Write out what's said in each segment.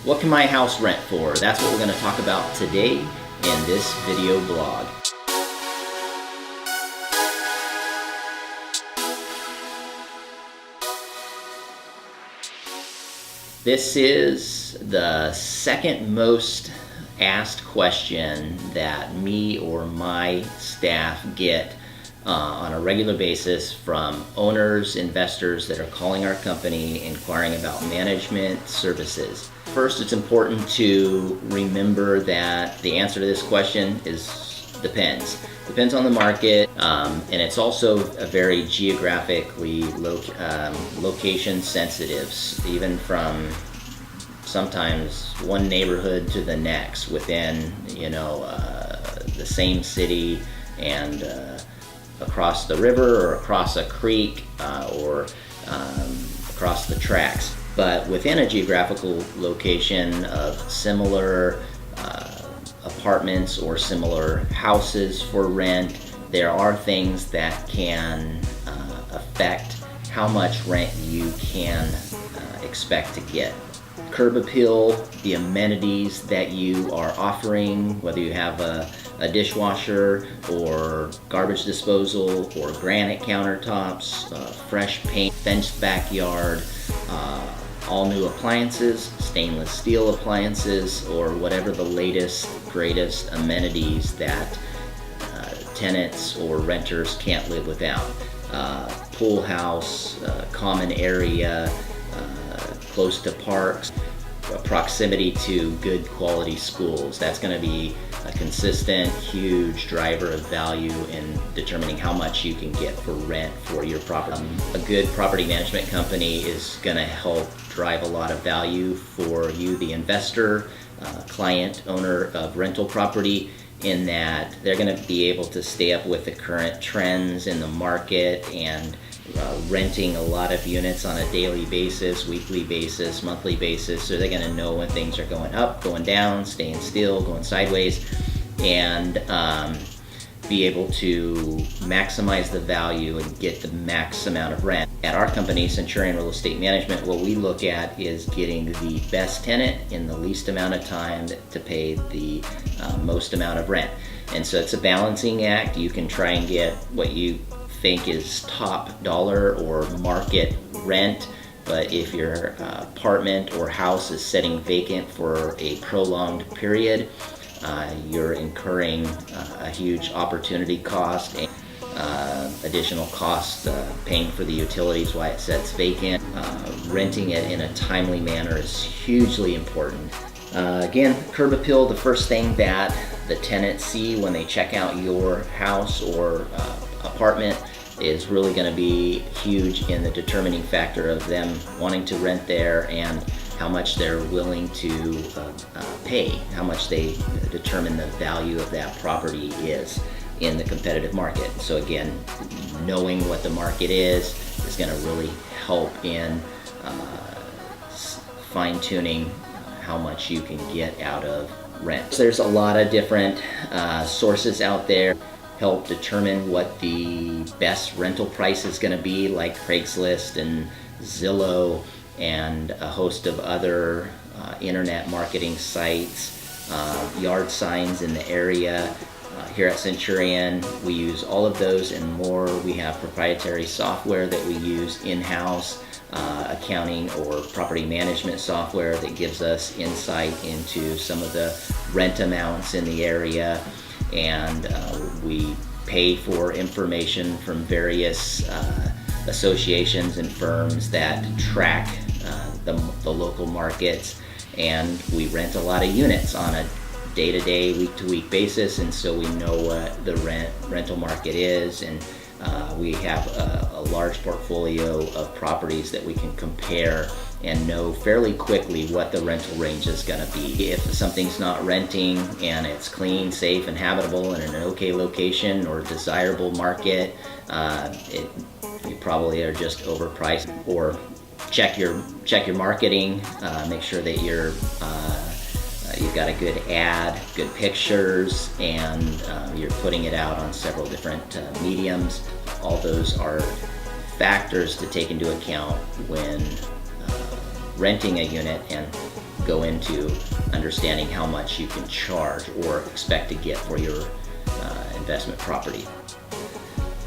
What can my house rent for? That's what we're going to talk about today in this video blog. This is the second most asked question that me or my staff get on a regular basis from owners, investors that are calling our company inquiring about management services. First, it's important to remember that the answer to this question depends. Depends on the market, and it's also a very geographically location sensitive, even from sometimes one neighborhood to the next within the same city and across the river or across a creek or across the tracks. But within a geographical location of similar apartments or similar houses for rent, there are things that can affect how much rent you can expect to get. Curb appeal, the amenities that you are offering, whether you have a dishwasher or garbage disposal or granite countertops, fresh paint, fenced backyard, all new appliances, stainless steel appliances, or whatever the latest, greatest amenities that tenants or renters can't live without. Pool house, common area, close to parks, proximity to good quality schools. That's going to be a consistent, huge driver of value in determining how much you can get for rent for your property. A good property management company is going to help drive a lot of value for you, the investor, client, owner of rental property, in that they're going to be able to stay up with the current trends in the market and renting a lot of units on a daily basis, weekly basis, monthly basis. So they're going to know when things are going up, going down, staying still, going sideways, and be able to maximize the value and get the max amount of rent. At our company, Centurion Real Estate Management, what we look at is getting the best tenant in the least amount of time to pay the most amount of rent. And so it's a balancing act. You can try and get what you think is top dollar or market rent, but if your apartment or house is sitting vacant for a prolonged period, you're incurring a huge opportunity cost and additional cost paying for the utilities while it sits vacant. Renting it in a timely manner is hugely important. Again, curb appeal, the first thing that the tenants see when they check out your house or apartment is really going to be huge in the determining factor of them wanting to rent there and how much they're willing to pay, how much they determine the value of that property is in the competitive market. So again, knowing what the market is going to really help in fine-tuning how much you can get out of rent. So there's a lot of different sources out there help determine what the best rental price is going to be, like Craigslist and Zillow and a host of other internet marketing sites, yard signs in the area. Here at Centurion, we use all of those and more. We have proprietary software that we use in-house, accounting or property management software that gives us insight into some of the rent amounts in the area, and we pay for information from various associations and firms that track the local markets, and we rent a lot of units on a day-to-day, week-to-week basis, and so we know what the rental market is, and we have a large portfolio of properties that we can compare and know fairly quickly what the rental range is going to be. If something's not renting and it's clean, safe, and habitable and in an okay location or desirable market, you probably are just overpriced. Or check your marketing, make sure that you've got a good ad, good pictures, and you're putting it out on several different mediums. All those are factors to take into account when renting a unit and go into understanding how much you can charge or expect to get for your investment property.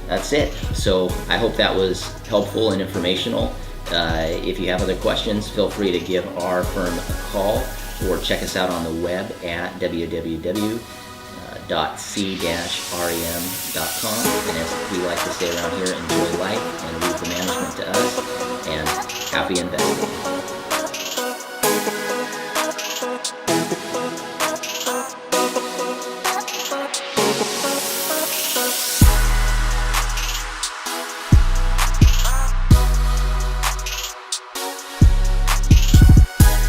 That's it. So I hope that was helpful and informational. If you have other questions, feel free to give our firm a call or check us out on the web at www.c-rem.com. And as we like to say around here, enjoy life and leave the management to us, and happy investing.